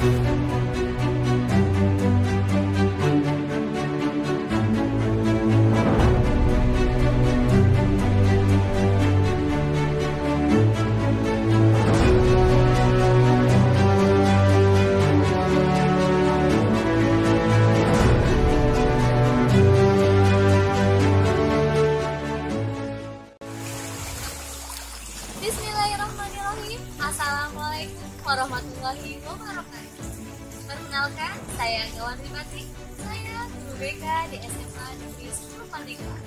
Bismillahirrahmanirrahim. Assalamualaikum warahmatullahi wabarakatuh. Perkenalkan, saya Gawan Ribati. Saya guru BK di SMA Negeri 10 Pandeglang.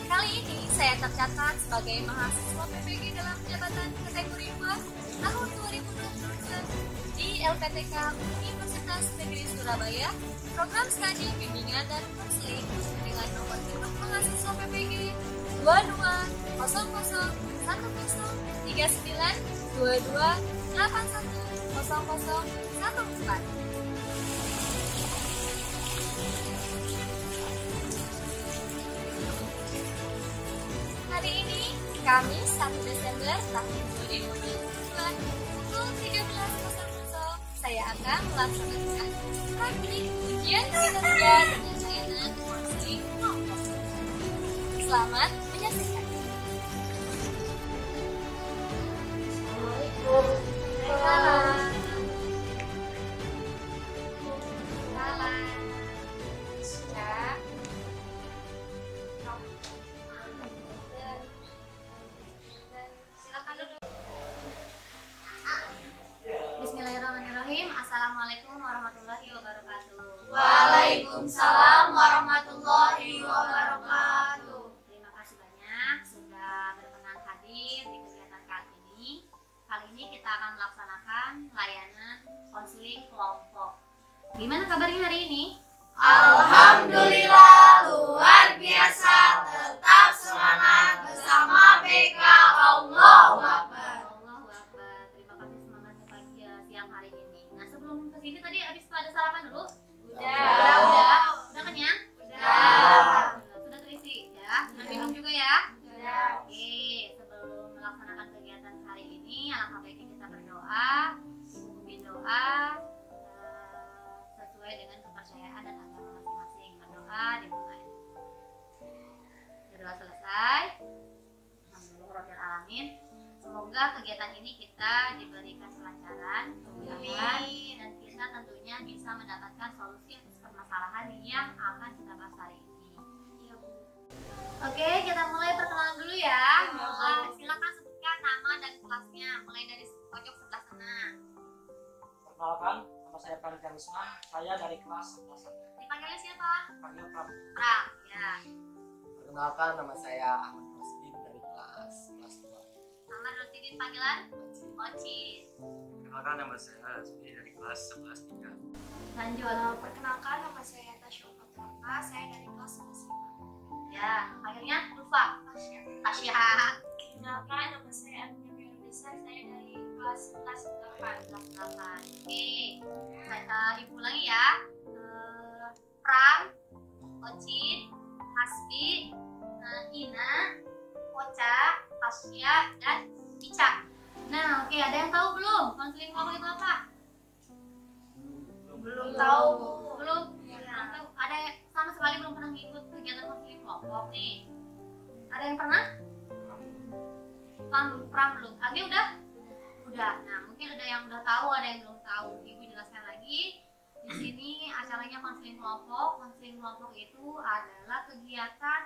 Kali ini saya tercatat sebagai mahasiswa PPG dalam jabatan kategori 2 tahun 2022 di LPTK Universitas Negeri Surabaya, program studi bimbingan dan konseling dengan nomor induk mahasiswa PPG 22-011-39-22-81-0014. Hari ini, Kamis 1 Desember tahun 2022, pukul 13.00, saya akan melaksanakan praktik ujian kinerja dengan layanan konseling kelompok. Selamat menyaksikan. Waalaikumsalam. Bismillahirrahmanirrahim. Assalamualaikum warahmatullahi wabarakatuh. Waalaikumsalam warahmatullahi wabarakatuh. Terima kasih banyak sudah berkenan hadir di kegiatan kali ini. Kali ini kita akan melaksanakan layanan konseling kelompok. Gimana kabarnya hari ini? Alhamdulillah luar biasa, tetap semangat bersama BK. Allahu Akbar. Allahu Akbar. Terima kasih semangatnya pagi siang hari ini. Nah, sebelum kesini tadi habis pada sarapan dulu? Udah kenyang? Udah. Sudah terisi ya? Sudah minum juga ya? Udah. Oke, sebelum melaksanakan kegiatan hari ini, alangkah baiknya kita berdoa, memimpin doa sesuai dengan kepercayaan dan agama masing-masing. Berdoa dimulai. Berdoa selesai. Alhamdulillahirrahmanirrahim. Semoga kegiatan ini kita diberikan kelancaran, kemudahan, dan kita tentunya bisa mendapatkan solusi atas permasalahan yang akan kita bahas hari ini. Oke, kita mulai perkenalan dulu ya. Silakan sebutkan nama dan kelasnya, mulai dari pojok sebelah sana. Perkenalkan, nama saya Pranita Risman, saya dari kelas 11. Dipanggilnya siapa? Panggil Pram. Pram, ya. Perkenalkan, nama saya Ahmad Rosdin dari kelas 2. Ahmad Rosdin, panggilan? Oci. Perkenalkan, nama saya Hasbi dari kelas 11-3. Lanjut. Perkenalkan, nama saya Tasya Patraka, saya dari kelas 11. Ya, panggilnya Ulfa. Tasya. Perkenalkan, nama saya Anunya Biarudesa, saya dari kelas 11-8. Oke, kita ulangi ya. Pram, Ocin, Hasbi, Ina, Ocha, Tasya, dan Ica. Nah, oke, ada yang tahu belum konseling kelompok itu apa? Belum tahu. Belum? Atau ada yang sama sekali belum pernah ngikut kegiatan konseling kelompok nih? Ada yang pernah? Pram belum. Agi udah? Udah. Nah, mungkin ada yang udah tahu, ada yang belum tahu. Ibu jelaskan lagi. Di sini acaranya konseling kelompok. Konseling kelompok itu adalah kegiatan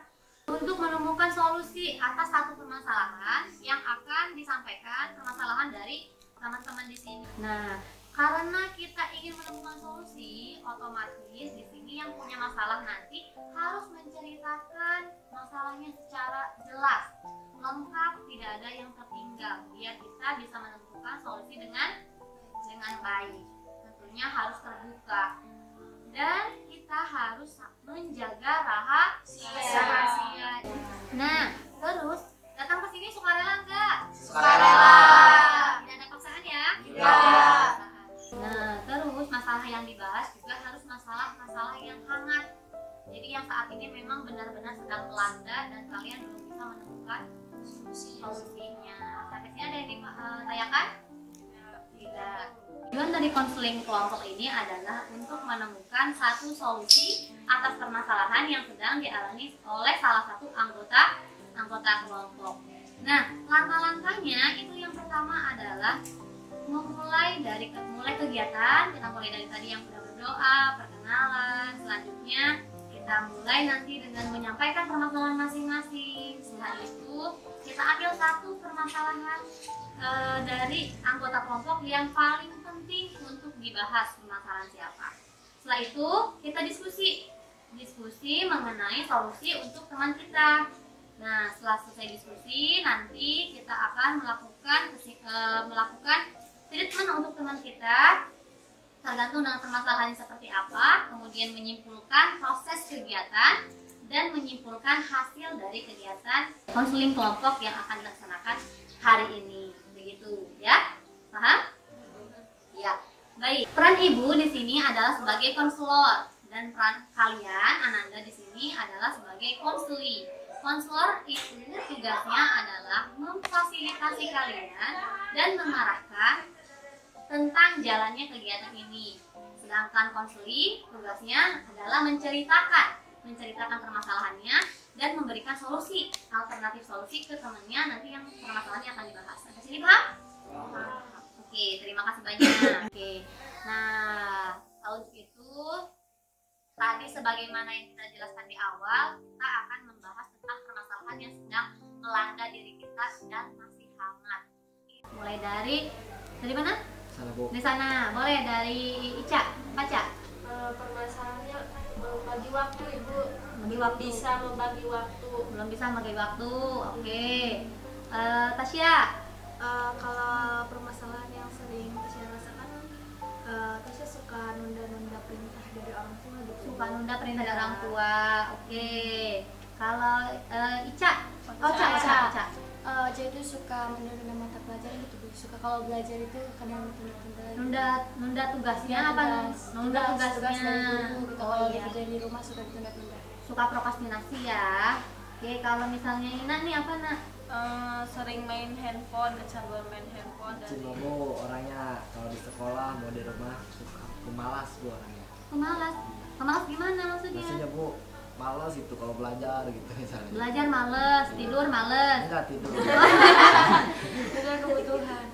untuk menemukan solusi atas satu permasalahan yang akan disampaikan permasalahan dari teman-teman di sini. Nah, karena kita ingin menemukan solusi, otomatis di sini yang punya masalah nanti harus menceritakan masalahnya secara jelas, lengkap, tidak ada yang tertinggal, biar kita bisa menentukan solusi dengan baik. Tentunya harus terbuka dan kita harus menjaga rahasia. Nah, terus datang ke sini sukarela enggak? Sukarela. Tidak ada paksaan ya? Tidak. Nah, terus masalah yang dibahas juga harus masalah-masalah yang hangat. Jadi yang saat ini memang benar-benar sedang melanda dan kalian belum bisa menemukan solusinya. Sampai sini ada yang ditanyakan? Tidak. Tujuan dari konseling kelompok ini adalah untuk menemukan satu solusi atas permasalahan yang sedang dialami oleh salah satu anggota kelompok. Nah, langkah-langkahnya itu yang pertama adalah mulai kegiatan. Kita mulai dari tadi yang sudah berdoa, perkenalan. Selanjutnya kita mulai nanti dengan menyampaikan permasalahan masing-masing. Setelah itu kita ambil satu permasalahan dari anggota kelompok yang paling penting untuk dibahas permasalahan siapa. Setelah itu kita diskusi mengenai solusi untuk teman kita. Nah, setelah selesai diskusi nanti kita akan melakukan treatment untuk teman kita tergantung dengan permasalahannya seperti apa, kemudian menyimpulkan proses kegiatan dan menyimpulkan hasil dari kegiatan konseling kelompok yang akan dilaksanakan hari ini. Begitu ya, paham? Ya, baik. Peran ibu di sini adalah sebagai konselor dan peran kalian, Ananda di sini adalah sebagai konseli. Konselor itu tugasnya adalah memfasilitasi kalian dan mengarahkan tentang jalannya kegiatan ini. Sedangkan konseli tugasnya adalah menceritakan permasalahannya dan memberikan alternatif solusi ke temannya nanti yang permasalahannya akan dibahas. Sampai sini paham? Oke, terima kasih banyak. Oke, nah untuk itu tadi sebagaimana yang kita jelaskan di awal, kita akan membahas tentang permasalahan yang sedang melanda diri kita dan masih hangat. Mulai dari mana? Sana, Bu. Di sana, boleh dari Ica, baca. Permasalahannya membagi waktu, Ibu. Membagi waktu. Bisa membagi waktu. Belum bisa membagi waktu. Oke. Tasya. Kalau permasalahan yang sering Tasya rasakan, Tasya suka nunda-nunda perintah dari orang tua gitu. Suka nunda perintah dari orang tua. Oke. Kalau Ica. Ica. Ocha itu suka menunda mata pelajaran gitu, Bu. Suka kalau belajar itu kadang tunda-tunda. Nunda tugasnya apa? Nunda tugasnya. Dari guru gitu. Oh, Kalau iya. kerja di rumah suka ditunda-tunda. Suka prokrastinasi ya. Oke, kalau misalnya Ina nih apa nak? Sering main handphone, kecanduan main handphone Cuma Bu orangnya kalau di sekolah mau di rumah suka pemalas Bu orangnya. Pemalas. Pemalas gimana maksudnya? Maksudnya Bu malas itu kalau belajar gitu misalnya. Belajar males, tidur males. Enggak tidur. Itu kebutuhan.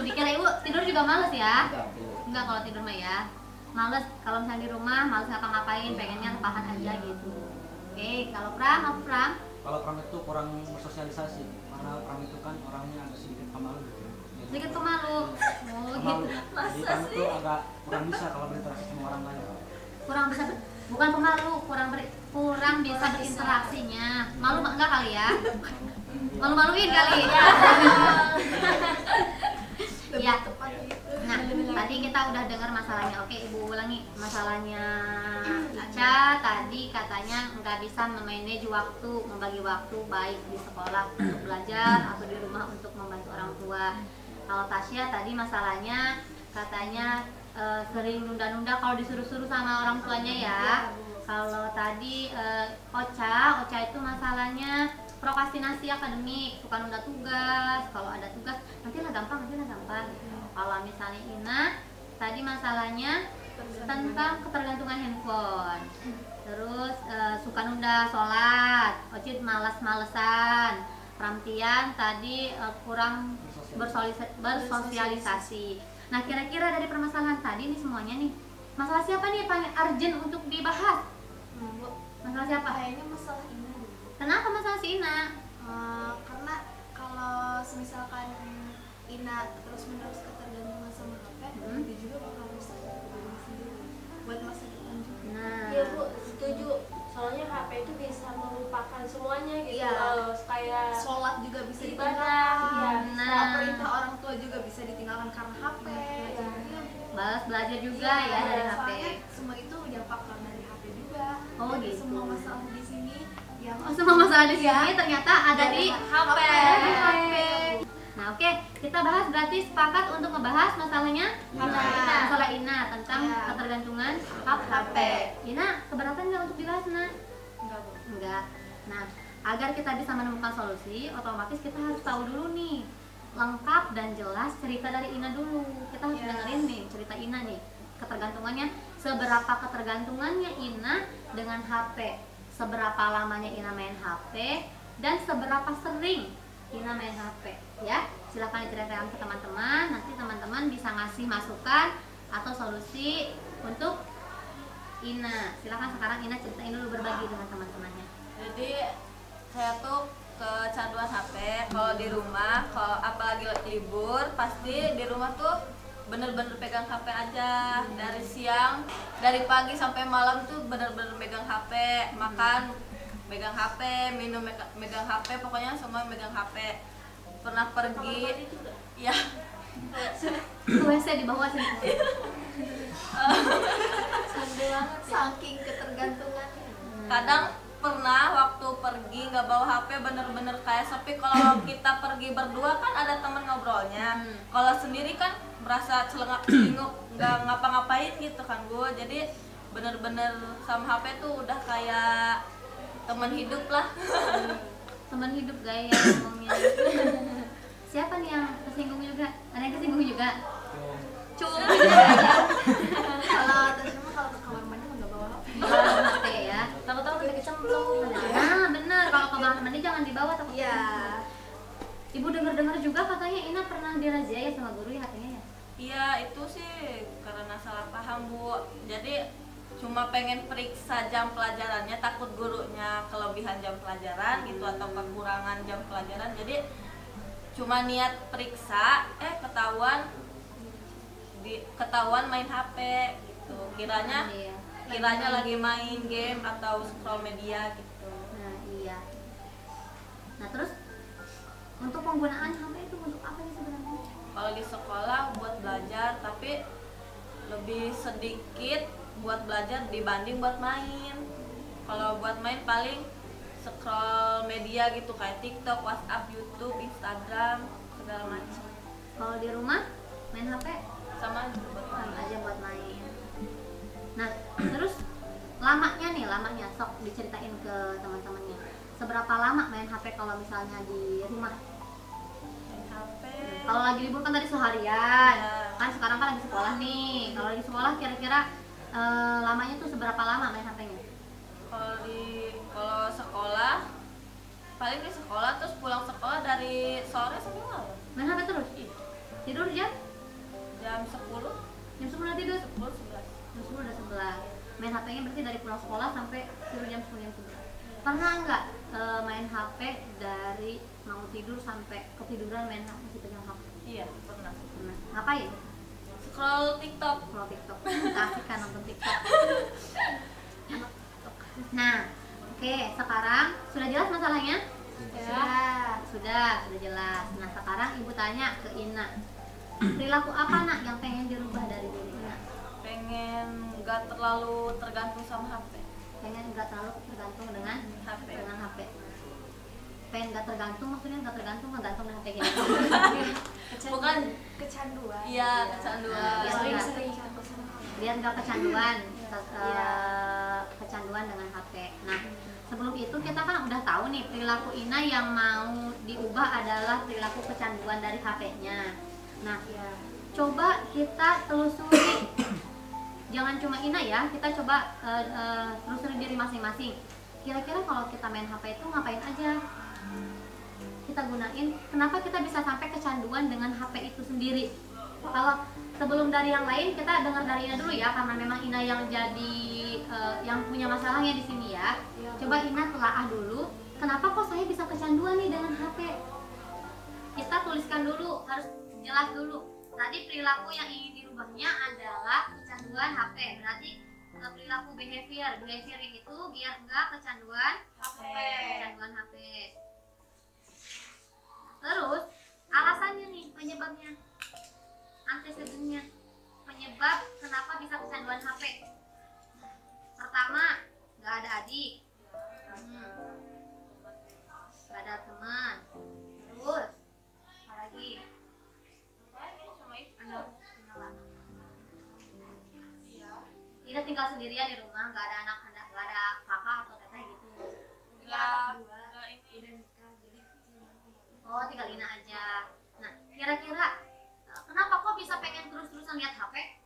Dikira ibu tidur juga males ya? Enggak Bu. Enggak, kalau tidur mah ya males. Kalau misalnya di rumah males ngapa-ngapain, pengennya rebahan aja gitu. Oke, kalau Pram, apa Pram? Kalau Pram itu kurang bersosialisasi karena Pram itu kan orangnya agak sedikit pemalu gitu. Sedikit pemalu. Oh Pemalu. gitu. Jadi Pram itu agak kurang bisa kalau berinteraksi sama orang lain. Kurang bisa bukan pemalu, kurang bisa berinteraksinya. Malu enggak kali ya? Malu-maluin kali ya. Ya. Nah, tadi kita udah dengar masalahnya. Oke, Ibu ulangi masalahnya. Ica tadi katanya nggak bisa memanage waktu, membagi waktu baik di sekolah untuk belajar atau di rumah untuk membantu orang tua. Kalau Tasya tadi masalahnya katanya sering nunda-nunda kalau disuruh-suruh sama orang tuanya ya. Kalau tadi Ocha itu masalahnya prokrastinasi akademik, suka nunda tugas. Kalau ada tugas nanti lah gampang. Kalau misalnya Ina tadi masalahnya tentang ketergantungan handphone. Terus suka nunda sholat, Ocit malas-malesan. Ramtian tadi kurang bersosialisasi. Nah, kira-kira dari permasalahan tadi nih semuanya nih, masalah siapa nih paling urgent untuk dibahas? Masalah siapa? Kayaknya masalah ini. Kenapa masalah si Ina? Karena kalau misalkan Ina terus-menerus ketergantungan sama HP, dia juga bakal rusak diri sendiri buat masa depan juga. Nah, Iya, Bu, setuju. Soalnya HP itu bisa melupakan semuanya gitu. Iya. Kayak Sholat juga bisa ibadah, ditinggalkan. iya. Nah, perintah orang tua juga bisa ditinggalkan karena HP. balas belajar juga ya dari HP. Soalnya semua itu dampak dari HP juga. Oh, Jadi gitu. semua masalah di sini yang Oh, semua masalah di sini ternyata ada di HP. HP. Nah, oke, kita bahas berarti sepakat untuk ngebahas masalahnya masalah Ina tentang Ya. ketergantungan HP. Ina keberatan nggak untuk dibahas, Nah? Enggak. Nah, agar kita bisa menemukan solusi, otomatis kita harus tahu dulu nih lengkap dan jelas cerita dari Ina dulu. Kita harus dengerin nih cerita Ina nih, ketergantungannya, seberapa ketergantungannya Ina dengan HP, seberapa lamanya Ina main HP, dan seberapa sering Ina main HP. Ya, silahkan diceritakan ke teman-teman. Nanti teman-teman bisa ngasih masukan atau solusi untuk Ina. Silahkan sekarang Ina ceritain dulu, berbagi dengan teman-temannya. Jadi saya tuh kecanduan HP kalau di rumah, kalau apalagi libur pasti di rumah tuh bener-bener pegang HP aja, dari siang, dari pagi sampai malam tuh bener-bener megang HP, makan megang HP, minum megang HP, pokoknya semua megang HP. Pernah pergi ya Ke WC di bawah sini. Saking ketergantungannya. kadang pernah waktu pergi nggak bawa HP bener-bener kayak sepi. Kalau kita pergi berdua kan ada temen ngobrolnya, kalau sendiri kan merasa celengak-celinguk nggak ngapa-ngapain gitu kan gue. Jadi bener-bener sama HP tuh udah kayak temen hidup lah. Teman hidup gaya ngomongnya. Siapa nih yang kesinggung juga? Ada yang kesinggung juga? Cum. Kalau terus kalau ke kamar mandi nggak bawa HP. HP ya. Tahu-tahu udah kecemplung. Nah, bener, kalau ke kamar mandi jangan dibawa, takut. Iya. Ibu dengar-dengar juga katanya Ina pernah dirazia ya sama guru ya katanya ya. Iya, itu sih karena salah paham Bu. Jadi cuma pengen periksa jam pelajarannya, takut gurunya kelebihan jam pelajaran gitu atau kekurangan jam pelajaran. Jadi cuma niat periksa, ketahuan main HP gitu. Kiranya lagi main game atau scroll media gitu. Nah, iya. Nah, terus untuk penggunaan HP itu untuk apa sih sebenarnya? Kalau di sekolah buat belajar, tapi lebih sedikit buat belajar dibanding buat main. Kalau buat main paling scroll media gitu kayak TikTok, WhatsApp, YouTube, Instagram, segala macam. Kalau di rumah main HP Sama buat main. sama aja buat main. Nah, terus lamanya sok diceritain ke teman-temannya. Seberapa lama main HP kalau misalnya di rumah? Main HP. Kalau lagi libur kan tadi seharian. Ya. Kan sekarang kan lagi sekolah nih. Kalau lagi sekolah kira-kira lamanya tuh seberapa lama main HP-nya? Kalau sekolah paling di sekolah terus pulang sekolah dari sore sampai malam. Main HP terus? Tidur jam? Jam 10, Jam 10 udah tidur? 10, 11. Jam 10 udah 11. Main HP-nya berarti dari pulang sekolah sampai tidur jam 10 jam 11. Pernah nggak main HP dari mau tidur sampai ketiduran masih pegang HP? Iya, pernah. Pernah. Ngapain? Scroll TikTok. Kalau TikTok. Asik kan nonton TikTok. Nah, oke, sekarang sudah jelas masalahnya? Sudah jelas. Nah, sekarang ibu tanya ke Ina, perilaku apa nak yang pengen dirubah dari diri Ina? Pengen nggak terlalu tergantung sama HP. Pengen nggak terlalu tergantung dengan HP. Pengen nggak tergantung, maksudnya nggak tergantung dengan HP gitu. Bukan Kecanduan. iya kecanduan. Biar Sering nggak- sering. biar nggak kecanduan kecanduan dengan HP. Nah, sebelum itu kita kan udah tahu nih perilaku Ina yang mau diubah adalah perilaku kecanduan dari HP-nya. Nah, coba kita telusuri, jangan cuma Ina ya, kita coba telusuri diri masing-masing. Kira-kira kalau kita main HP itu ngapain aja? Kita gunain, kenapa kita bisa sampai kecanduan dengan HP itu sendiri? Kalau sebelum dari yang lain, kita dengar dari Ina dulu ya, karena memang Ina yang jadi yang punya masalahnya di sini ya. Coba Ina telaah dulu, kenapa kok saya bisa kecanduan nih dengan HP? Kita tuliskan dulu, harus jelas dulu. Tadi perilaku yang ingin dirubahnya adalah kecanduan HP. Berarti perilaku behavior itu biar enggak kecanduan HP. Terus alasannya nih, penyebabnya, antecedennya, penyebab kenapa bisa kecanduan HP. Pertama, nggak ada adik, nggak ada teman. Terus apa lagi? Ida tinggal sendirian di rumah, nggak ada anak, nggak ada kakak atau teteh gitu. Oh, tinggal Ina aja. Nah, Kira-kira kenapa kok bisa pengen terus-terusan lihat HP?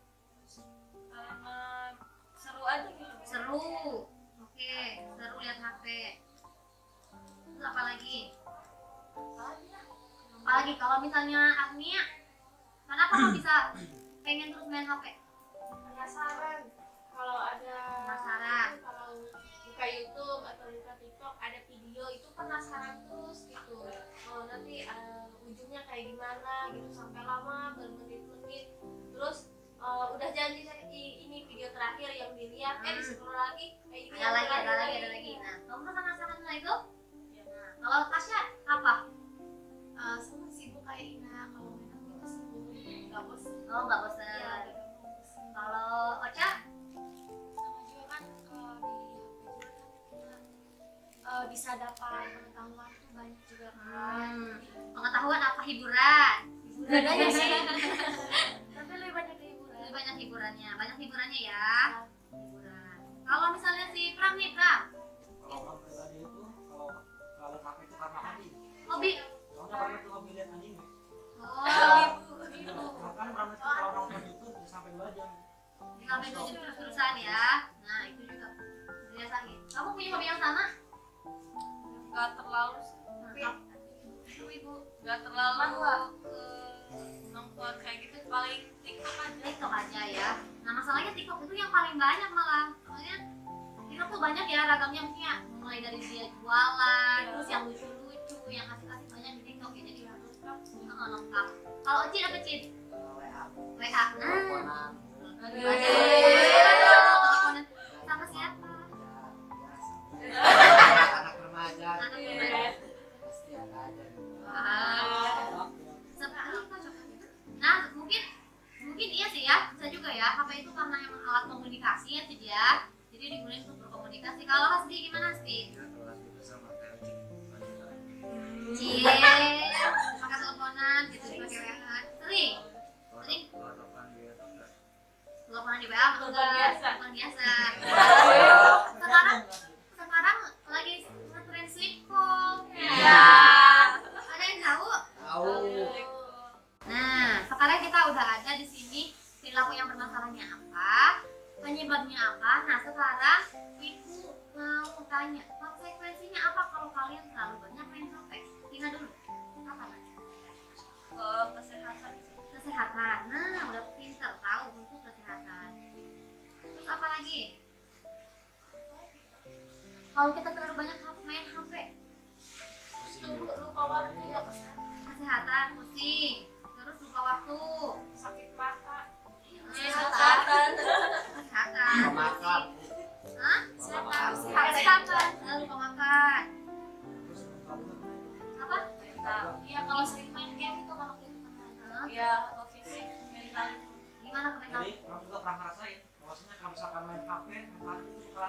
Karena seru aja gitu. Seru. Oke, seru lihat HP. Terus apa lagi? Apalagi kalau misalnya Agnia, kenapa kok bisa pengen terus main HP? Penasaran kalau ada Penasaran. kalau buka YouTube atau buka TikTok ada video itu penasaran terus gitu. Oh nanti ujungnya kayak gimana gitu sampai lama bermenit-menit. Terus udah janji ini video terakhir yang dilihat di scroll lagi kayak ini Ada lagi. Nah, kamu penasaran sama itu? Nah, kalau Tasya apa? Sama sibuk kayak Ina, kalau main HP itu sibuk, nggak bosan. Oh, nggak bosan. Iya, nggak bosan. Kalau Ocha? Sama juga kan kalau di HP juga kan kita bisa dapat pengetahuan tuh banyak juga kan. Pengetahuan apa hiburan? Hiburan aja sih. Tapi lebih banyak ke hiburan. Lebih banyak hiburannya ya. Hiburan. Kalau misalnya si Pram nih, Pram, Kalau orang pribadi itu kalau lihat HP itu karena hobi. hobi. Soalnya Pram itu hobi lihat anime. Oh, Bahkan Pram itu kalau nonton itu bisa sampai 2 jam. sampai 2 jam terus-terusan ya. Nah, itu juga dirasain. Kamu punya hobi yang sama? Gak terlalu sih. Ibu. Gak terlalu ke nonton kayak gitu, paling TikTok aja. TikTok aja ya. Nah, masalahnya TikTok itu yang paling banyak malah. Soalnya TikTok tuh banyak ya ragamnya, maksudnya mulai dari dia jualan, terus yang lucu-lucu, yang asik-asik banyak di TikTok ya. Jadi lengkap. Kalau Cid apa Cid? WA. WA. Teleponan. Teleponan sama siapa? Anak remaja. Anak remaja. Pasti ada aja. Wah. Seperti apa coba? Nah, mungkin iya sih ya, bisa juga ya. HP itu karena emang alat komunikasi ya Cid ya. Jadi digunakan untuk berkomunikasi. Kalau Hasbi gimana Hasbi? Ya kalau lagi bersama kayak Cie, pakai teleponan gitu, pakai WA. Sering kalau telepon dia tuh enggak. teleponan di WA Telepon biasa. telepon biasa. Sekarang lagi ngetren sleep call. Iya. Ada yang tahu? Tahu. Nah, sekarang kita udah ada di sini perilaku yang bermasalahnya apa, penyebabnya apa. Nah, sekarang ibu mau tanya konsekuensinya apa kalau kalian terlalu banyak main HP. Tina dulu. Apa nanya? Kesehatan. Kesehatan. Nah, udah pinter tahu untuk kesehatan. Terus apa lagi? Kalau kita terlalu banyak main HP, lupa waktu kesehatan, pusing, terus lupa waktu, sakit mata kesehatan, Makan. hah? Makan. Kesehatan, lupa makan. Terus kabur. Apa? ya kalau sering main game itu kalau kita Hah? Ya, atau fisik, mental. Gimana ke mental? Jadi orang juga pernah ngerasain bahwasanya kalau misalkan main HP, mental itu suka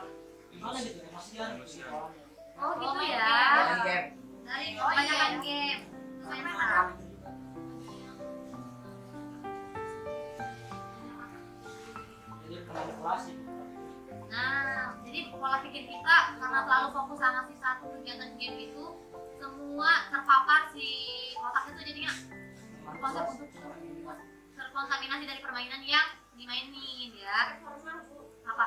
gimana gitu emosian gitu orangnya. Oh gitu ya. Main game. Dari kebanyakan game. Terus main apa? Jadi terlalu klasik. Nah, jadi pola pikir kita karena terlalu fokus sama si satu kegiatan game itu, semua terpapar si otak itu jadinya konsep untuk terkontaminasi dari permainan yang dimainin ya. pernah Bu, Apa?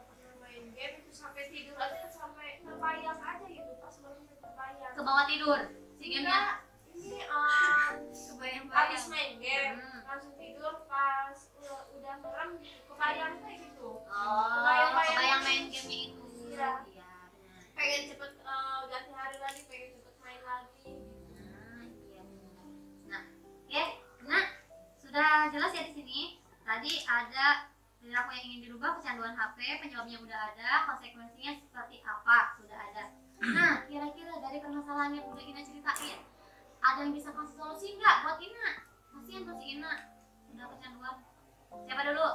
pernah main game itu sampai tidur aja sampai terbayang aja gitu pas bangun terbayang Ke bawah tidur si gamenya. ini Kebayang-bayang. habis main game Hmm. langsung tidur pas udah merem gitu kebayang kayak gitu Oh, Kebayang-bayang. kebayang main gamenya itu. Iya. Iya. pengen cepet ganti hari lagi pengen cepet main lagi Nah, iya. Nah, oke. Nah, sudah jelas ya di sini. Tadi ada perilaku yang ingin dirubah, kecanduan HP, penyebabnya udah ada, konsekuensinya seperti apa sudah ada. Nah, kira-kira dari permasalahan yang udah Ina ceritain, ada yang bisa kasih solusi nggak buat Ina? Kasihan tuh si Ina udah kecanduan. Siapa dulu?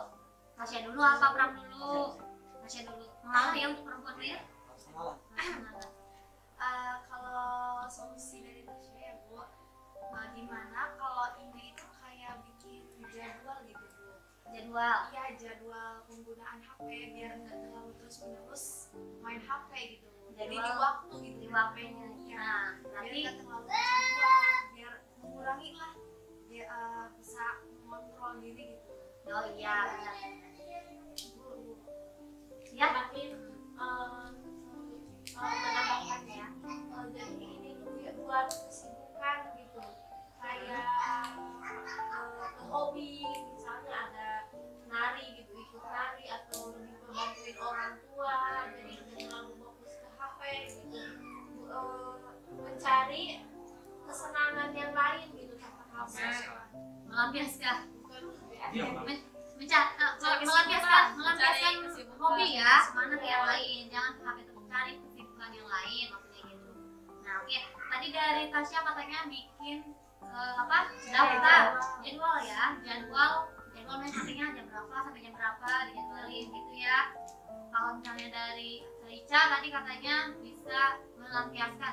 Tasya dulu apa Pram dulu? Tasya dulu. Mengalah ya untuk perempuan ya. Harus ngalah. Kalau solusi dari Tasya ya Bu, gimana kalau ini itu kayak bikin jadwal gitu Bu. Jadwal. Iya, jadwal penggunaan HP biar nggak terlalu terus menerus main HP gitu. Jadi di Jadwal waktu gitu di waktunya. Iya. Nah, Biar berarti nggak terlalu kecanduan, biar mengurangi lah bisa mengontrol diri gitu. Oh iya, benar. Ya, makin menambahkan ya. Jadi ini dulu ya buat kesibukan gitu, kayak ke hobi misalnya ada nari gitu, ikut nari atau lebih ke bantuin orang tua, jadi tidak terlalu fokus ke HP gitu. Mencari kesenangan yang lain gitu tanpa HP. melampiaskan Iya, melampiaskan hobi ya mana ke yang lain, jangan HP terus, cari kesibukan yang lain maksudnya gitu. Nah oke, tadi dari Tasya katanya bikin daftar jadwal ya, jadwal main HP-nya jam berapa sampai jam berapa dijadwalin gitu ya. Kalau misalnya dari Rica tadi katanya bisa melampiaskan,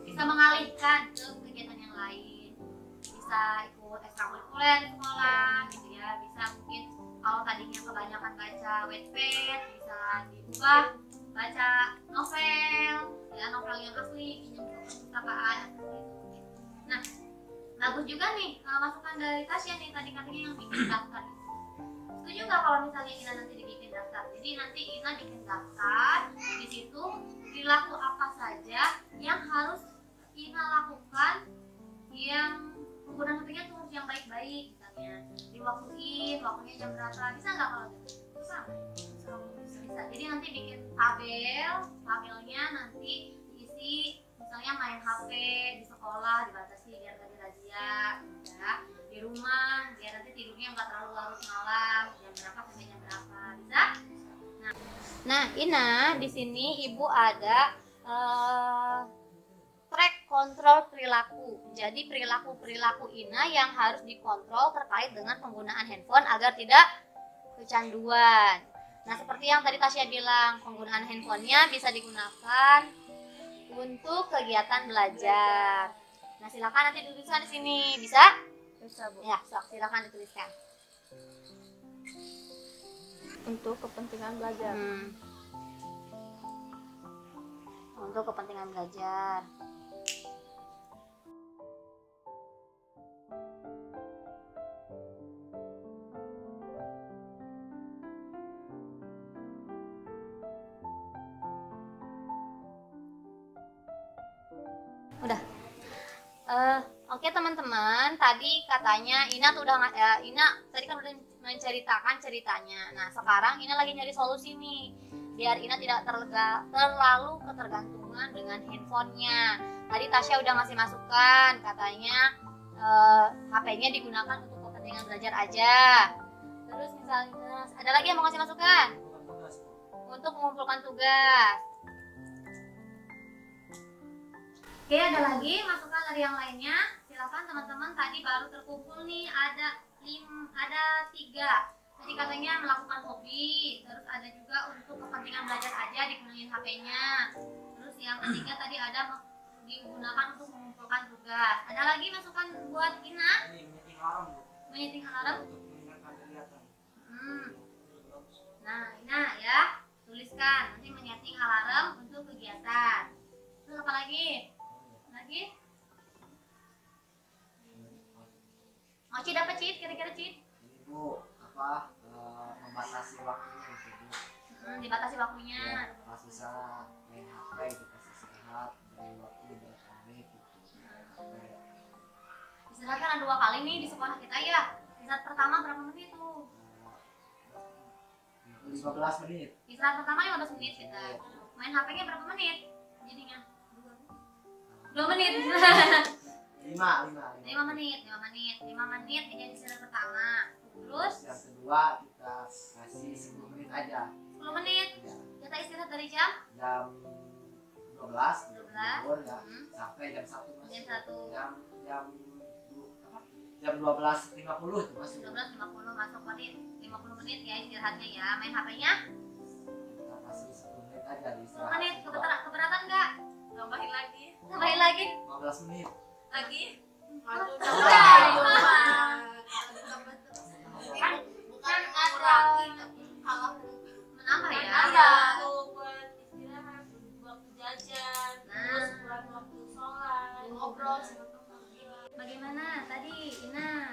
bisa mengalihkan ke kegiatan yang lain, bisa ikut ekstrakurikuler di sekolah gitu ya, bisa mungkin kalau tadinya kebanyakan baca Wattpad bisa diubah baca novel ya, novel yang asli, pinjam ke perpustakaan gitu. Nah bagus juga nih masukan dari Tasya nih, tadi katanya yang bikin daftar itu. Setuju nggak kalau misalnya Ina nanti dibikin daftar? Jadi nanti Ina bikin daftar, di situ perilaku apa saja yang harus Ina lakukan, yang penggunaan HP-nya tuh harus yang baik-baik, misalnya diwaktuin, waktunya jam berapa, bisa nggak kalau gitu? Bisa. Jadi nanti bikin tabelnya nanti diisi, misalnya main HP di sekolah dibatasi biar nggak dirazia, ya. Di rumah biar nanti tidurnya nggak terlalu larut malam, jam berapa sampai jam berapa, bisa? Nah, Ina di sini ibu ada track kontrol perilaku. Jadi perilaku Ina yang harus dikontrol terkait dengan penggunaan handphone agar tidak kecanduan. Nah, seperti yang tadi Tasya bilang, penggunaan handphonenya bisa digunakan untuk kegiatan belajar. Nah, silakan nanti dituliskan di sini, bisa? Bisa, Bu. Ya, silakan dituliskan. Untuk kepentingan belajar. Untuk kepentingan belajar. Udah. Oke teman-teman, tadi katanya Ina tuh udah Ina tadi kan udah menceritakan ceritanya. Nah sekarang Ina lagi nyari solusi nih, biar Ina tidak terlalu ketergantungan dengan handphonenya. Tadi Tasya udah ngasih masukan, katanya HP-nya digunakan untuk kepentingan belajar aja. Terus misalnya ada lagi yang mau ngasih masukan untuk mengumpulkan tugas. Oke, ada lagi masukan dari yang lainnya. Silakan teman-teman, tadi baru terkumpul nih ada 3. Tadi katanya melakukan hobi, terus ada juga untuk kepentingan belajar aja digunain HP-nya. Terus yang ketiga tadi ada digunakan untuk mengumpulkan tugas. Ada lagi masukan buat Ina? Ini meeting alarm, Bu. Menyeting alarm? Untuk mengingatkan kegiatan. Nah, Ina ya, tuliskan nanti menyeting alarm untuk kegiatan. Terus apa lagi? Lagi? Mochi dapat cheat, kira-kira cheat? Ini Bu, membatasi waktunya gitu Bu. Dibatasi waktunya. Ya, pas bisa main HP gitu, kasih istirahat dari waktu berapa menit gitu. Istirahat kan ada 2 kali nih di sekolah kita ya. Istirahat pertama berapa menit tuh? 15 menit. Istirahat pertama 15 menit kita. Main HP-nya berapa menit? Jadinya 2 menit. 5 menit jadi istirahat pertama. Terus yang kedua kita kasih 10 menit aja. 10 menit. Ya, Kita istirahat dari jam jam 12 libur ya, sampai jam 1 Mas. Jam 12.50 itu Mas. 12.50 masuk menit. 50 menit ya istirahatnya ya. Main HP-nya Kita kasih 10 menit aja di 10 menit. Keberatan enggak? Tambahin lagi. Tambahin lagi. 15 menit. Lagi. Bukan mengurangi tapi kalau Menambah ya. ada buat istirahat, waktu jajan, Nah. terus buat waktu sholat, ngobrol sama teman. Bagaimana tadi Ina?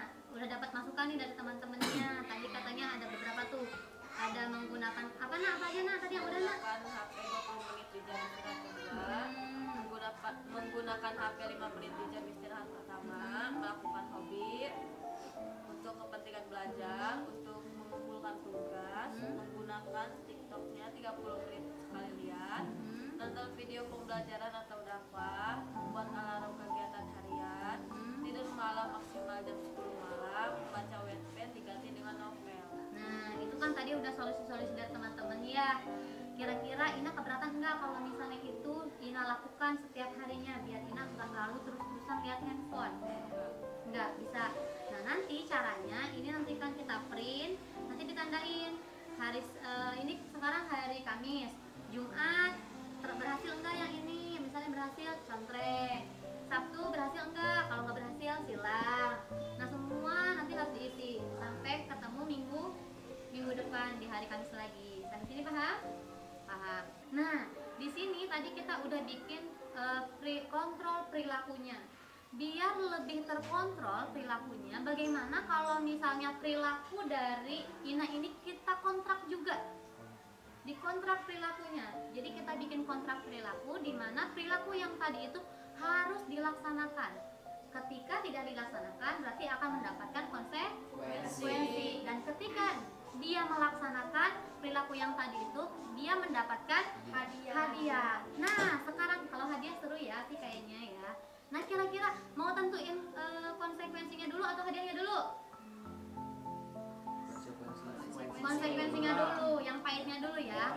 ada menggunakan apa aja tadi yang udah Menggunakan HP 20 menit di jam istirahat kedua. Menggunakan HP 5 menit di jam istirahat pertama. Melakukan hobi untuk kepentingan belajar, untuk mengumpulkan tugas. Menggunakan TikToknya 30 menit sekali lihat. Nonton video pembelajaran atau dakwah. Membuat alarm kegiatan harian. Tidur malam maksimal jam 10 malam. Membaca webpad diganti dengan novel. Nah, itu kan tadi udah solusi-solusi dari teman-teman ya. Kira-kira Ina keberatan nggak kalau misalnya itu Ina lakukan setiap harinya biar Ina nggak selalu terus-terusan lihat handphone? Nggak bisa. Nah, nanti caranya ini nanti kan kita print, nanti ditandain ini sekarang hari Kamis, Jumat berhasil enggak yang ini? Misalnya berhasil, contreng. Sabtu berhasil enggak? Kalau nggak berhasil, silang. Nah, semua nanti harus diisi sampai ketemu minggu depan di hari Kamis lagi. Sampai sini paham? Paham. Nah, di sini tadi kita udah bikin kontrol perilakunya. Biar lebih terkontrol perilakunya, bagaimana kalau misalnya perilaku dari Ina ini kita kontrak juga? Dikontrak perilakunya. Jadi kita bikin kontrak perilaku di mana perilaku yang tadi itu harus dilaksanakan. Ketika tidak dilaksanakan berarti akan mendapatkan konsekuensi. Dan ketika dia melaksanakan perilaku yang tadi itu, dia mendapatkan hadiah. Nah, sekarang kalau hadiah seru ya sih kayaknya ya. Nah, kira-kira mau tentuin konsekuensinya dulu atau hadiahnya dulu? Konsekuensinya dulu, yang pahitnya dulu ya.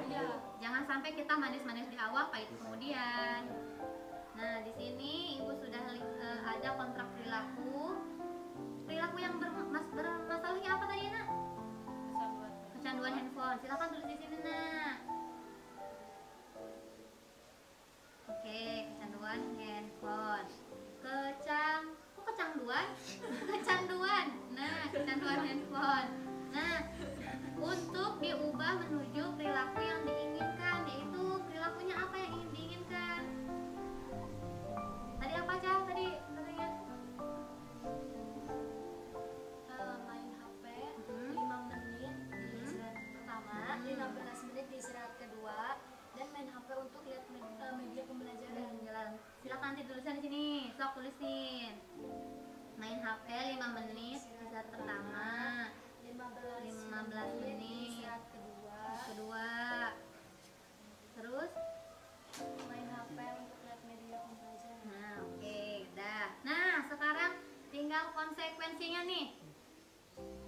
Jangan sampai kita manis-manis di awal, pahit kemudian. Nah, di sini Ibu sudah ada kontrak perilaku. Perilaku yang bermasalahnya apa tadi, Nak? Kecanduan handphone. Silakan tulis di sini, Nak. Oke, kecanduan handphone. Kecanduan? Kecanduan. Nah, kecanduan handphone. Nah, untuk diubah menuju perilaku yang diinginkan, yaitu perilakunya apa yang ingin diinginkan? Tadi apa aja tadi katanya? Main HP 5 menit di istirahat pertama, 15 menit di istirahat kedua, dan main HP untuk lihat media pembelajaran. Silakan nanti tulisan di sini, sok tulisin. Main HP 5 menit di istirahat pertama, 15 menit di istirahat kedua, terus main HP untuk lihat media pembelajaran. nah oke, udah. Nah, sekarang tinggal konsekuensinya nih.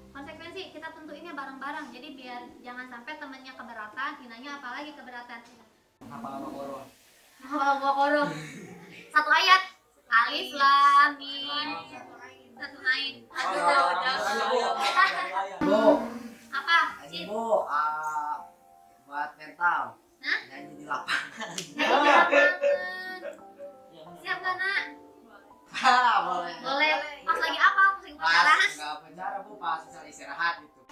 Konsekuensi kita tentuinnya bareng-bareng, jadi biar jangan sampai temennya keberatan, Inanya apalagi keberatan. Apa korum? Satu ayat. Alif lam mim. Satu ayat. Bu, Apa? ini Bu, buat mental. Hah? Nyanyi di lapangan. Siap gak, Nak? Boleh. Boleh. Pas lagi apa? Pas lagi Pas upacara? nggak upacara Bu, pas istirahat gitu.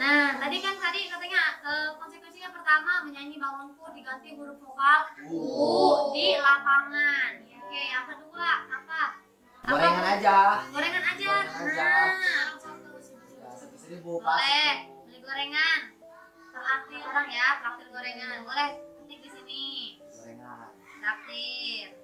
Nah, tadi katanya konsekuensinya pertama menyanyi bangunku diganti huruf vokal U di lapangan. Oke, yang kedua apa? Gorengan aja. Gorengan aja. Gorengan aja. Nah, Ya, 1.000 pas. boleh beli gorengan. Traktir orang ya, traktir gorengan. Boleh ketik di sini. Gorengan. Traktir.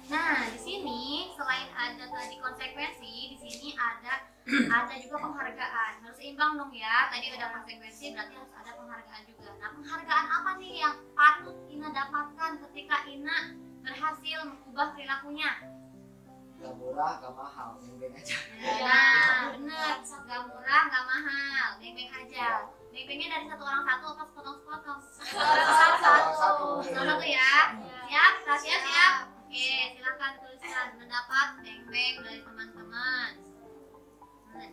Nah, di sini selain ada tadi konsekuensi, di sini ada juga penghargaan. Harus seimbang dong ya. Tadi ada konsekuensi, berarti harus ada penghargaan juga. Nah, penghargaan apa nih yang patut Ina dapatkan ketika Ina berhasil mengubah perilakunya? Gak murah, gak mahal, beng-beng aja. Nah, bener. Gak murah, gak mahal. Beng-beng aja. Beng-bengnya dari satu orang satu apa sepotong-sepotong? Satu ya. Siap? Rahasia siap? Oke, silakan tuliskan mendapat beng-beng dari teman-teman. Nah,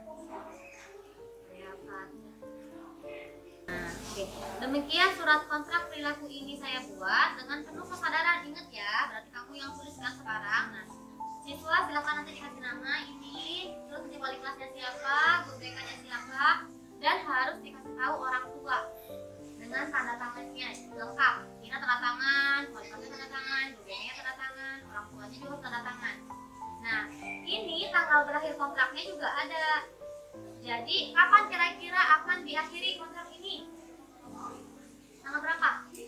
oke. Demikian surat kontrak perilaku ini saya buat dengan penuh kesadaran. Ingat ya, berarti kamu yang tuliskan sekarang. Nah, siswa silakan nanti dikasih nama ini, terus nanti wali kelasnya siapa, guru BK-nya siapa, dan harus dikasih tahu orang tua dengan tanda tangannya lengkap. Ina tanda tangan, wali kelasnya tanda tangan, guru BK-nya juga ada. Jadi kapan kira-kira akan diakhiri kontrak ini? Tanggal berapa? 1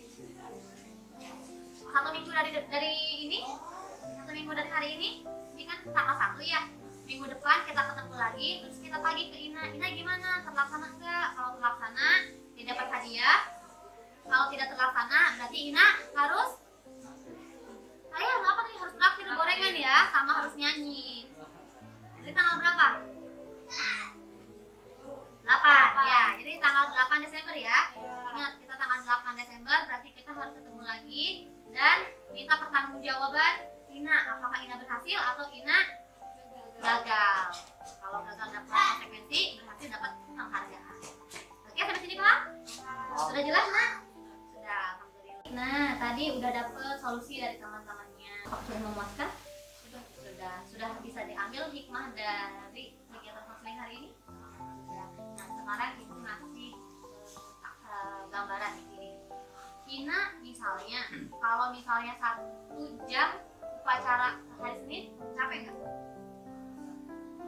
minggu dari ini? 1 minggu dari hari ini? Ini kan tanggal 1 ya. Minggu depan kita ketemu lagi, terus kita tagih ke Ina. Ina gimana? Terlaksana enggak? Kalau terlaksana, dia dapat hadiah. Kalau tidak terlaksana, berarti Ina harus apa nih? Harus traktir gorengan ya, sama harus nyanyi. Jadi tanggal berapa? 8 ya. Jadi tanggal 8 Desember ya. Ingat, kita tanggal 8 Desember berarti kita harus ketemu lagi dan minta pertanggungjawaban Ina. Apakah Ina berhasil atau Ina gagal? Kalau gagal dapat konsekuensi, berhasil dapat penghargaan. Oke, sampai sini Pak? Sudah jelas, Nak? Sudah, alhamdulillah. Nah, tadi udah dapet solusi dari teman-temannya. Apakah memuaskan? Sudah bisa diambil hikmah dari kegiatan konseling hari ini? Sudah. Nah, sekarang Ibu ngasih gambaran di sini. Ina misalnya, kalau misalnya 1 jam upacara hari Senin, capek nggak?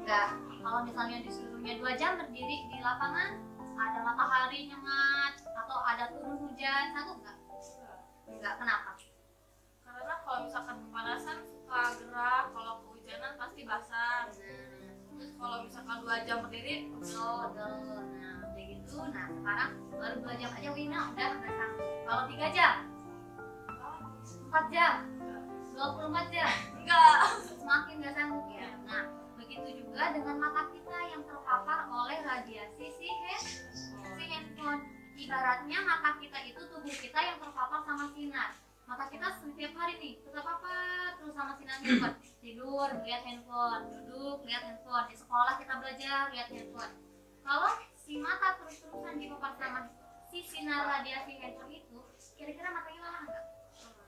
Enggak. Kalau misalnya disuruhnya 2 jam berdiri di lapangan, ada matahari nyengat atau ada turun hujan, sanggup nggak? Enggak. Kenapa? Karena kalau misalkan kepanasan suka gerah, kalau kehujanan pasti basah. Terus kalau misalkan 2 jam berdiri, Nah, udah gitu. Nah, sekarang baru 2 jam aja Wina udah nggak sanggup. Kalau 3 jam, 4 jam, 24 jam, enggak. semakin nggak sanggup ya. Nah, begitu juga dengan mata kita yang terpapar oleh radiasi si handphone. Ibaratnya mata kita itu tubuh kita yang terpapar sama sinar. Mata kita setiap hari nih terpapar terus sama sinar handphone. Tidur lihat handphone, duduk lihat handphone, di sekolah kita belajar lihat handphone. Kalau si mata terus-terusan dipapar sama si sinar radiasi handphone itu, kira-kira matanya lelah nggak?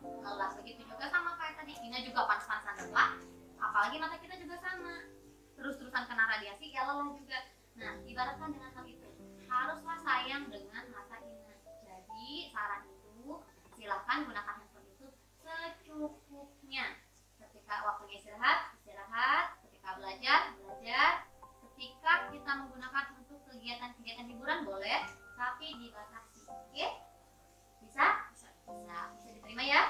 Lelah. Begitu juga sama kayak tadi, Ina juga panas-panasan lelah. Apalagi mata kita juga sama, terus-terusan kena radiasi ya lelah juga. Nah, ibaratkan dengan hal itu, haruslah sayang dengan mata Ina. Jadi saran itu silahkan gunakan handphone itu secukupnya. Ketika waktunya istirahat, ketika belajar, ketika kita menggunakan untuk kegiatan-kegiatan hiburan boleh, tapi dibatasi. Oke? Bisa diterima ya?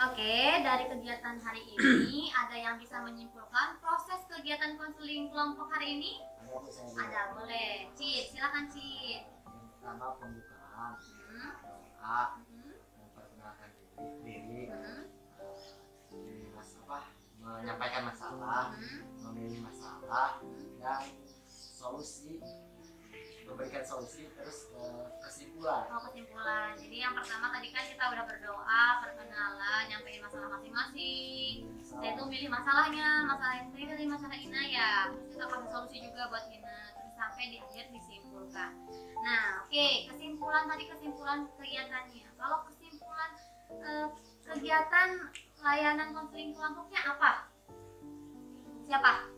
Oke, dari kegiatan hari ini ada yang bisa menyimpulkan proses kegiatan konseling kelompok hari ini? Ada, boleh. Cid, silakan Cid. Pertama pembukaan, doa, memperkenalkan diri, menyampaikan masalah, memilih masalah, dan solusi, memberikan solusi, terus kesimpulan. Kesimpulan. Jadi yang pertama tadi kan kita udah berdoa, perkenalan, nyampein masalah masing-masing. Saya itu milih masalahnya, masalah yang ini dari masalah Ina ya. Terus kita kasih solusi juga buat Ina. Terus sampai di akhir disimpulkan. Nah, oke, kesimpulan kegiatannya. Kalau kesimpulan kegiatan layanan konseling kelompoknya apa? Siapa?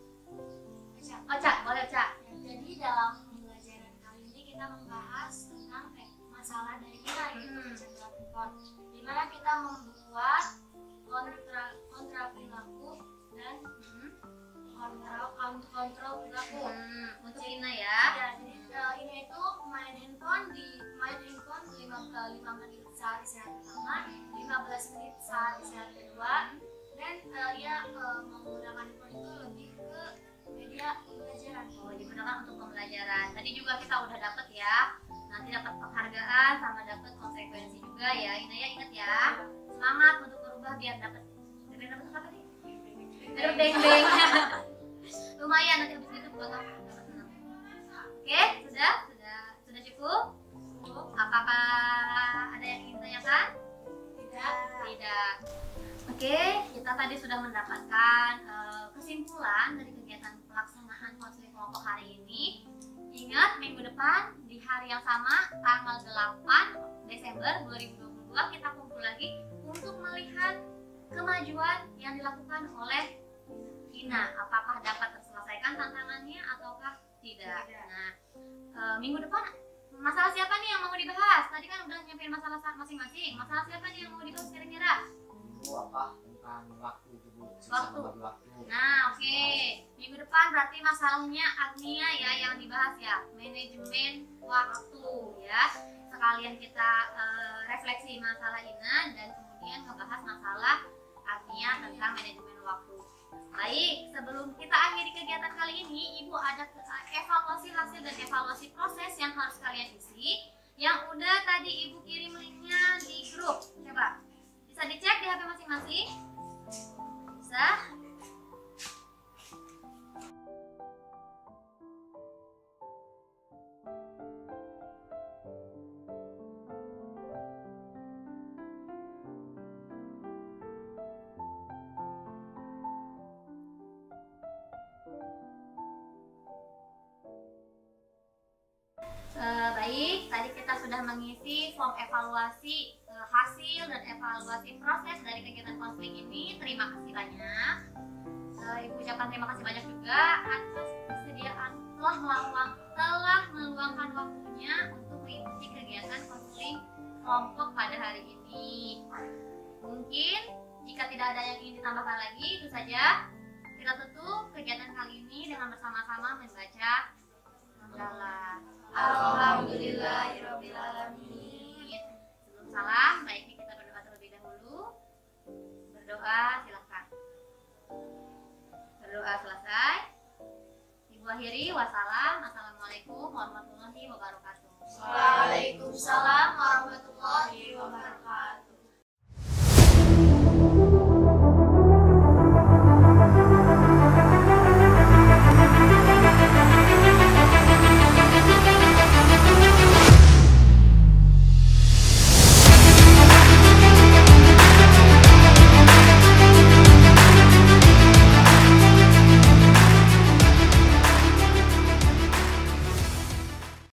Oca, boleh Oca. Jadi dalam pembelajaran kali ini kita membahas tentang masalah dari kita yaitu kecenderungan, di mana kita membuat kontra perilaku dan kontrol perilaku Untuk Ina ya. Ya, jadi ini itu main handphone 5 menit saat istirahat pertama, 15 menit saat istirahat kedua, dan menggunakan handphone itu lebih ke media pembelajaran. Digunakan untuk pembelajaran. Tadi juga kita udah dapat ya. Nanti dapat penghargaan sama dapat konsekuensi juga ya. Ina ya, ingat ya. Semangat untuk berubah biar dapat apa tadi? Beng-beng. Lumayan nanti habis itu buat apa? Oke, sudah cukup? Apakah ada yang ingin ditanyakan? Tidak. Oke, kita tadi sudah mendapatkan kesimpulan dari kegiatan pelaksanaan konseling kelompok hari ini. Ingat, minggu depan di hari yang sama, tanggal 8 Desember 2022 kita kumpul lagi untuk melihat kemajuan yang dilakukan oleh Ina. Apakah dapat terselesaikan tantangannya ataukah tidak? Nah, minggu depan masalah siapa nih yang mau dibahas? Tadi kan udah nyampein masalah masing-masing. Masalah siapa nih yang mau dibahas kira-kira? Apa bukan waktu dulu, Waktu. membagi waktu. Nah, oke. Minggu depan berarti masalahnya Agnia ya yang dibahas ya, manajemen waktu ya. Sekalian kita refleksi masalah Ina dan kemudian ngebahas masalah Agnia tentang manajemen waktu. Baik, sebelum kita akhiri kegiatan kali ini, Ibu ada evaluasi hasil dan evaluasi proses yang harus kalian isi. Yang udah tadi Ibu kirim linknya di grup. Coba bisa dicek di HP masing-masing. Bisa. Baik, tadi kita sudah mengisi form evaluasi hasil dan evaluasi proses dari kegiatan konseling ini. Terima kasih banyak. Ibu ucapkan terima kasih banyak juga atas kesediaan telah meluangkan waktunya untuk mengikuti kegiatan konseling kelompok pada hari ini. Mungkin jika tidak ada yang ingin ditambahkan lagi, itu saja. Kita tutup kegiatan kali ini dengan bersama-sama membaca hamdalah. Alhamdulillahirabbil alamin. Sebelum salam, baiknya kita berdoa terlebih dahulu. Berdoa silakan. Berdoa selesai. Ibu akhiri wassalam. Assalamualaikum warahmatullahi wabarakatuh. Waalaikumsalam warahmatullahi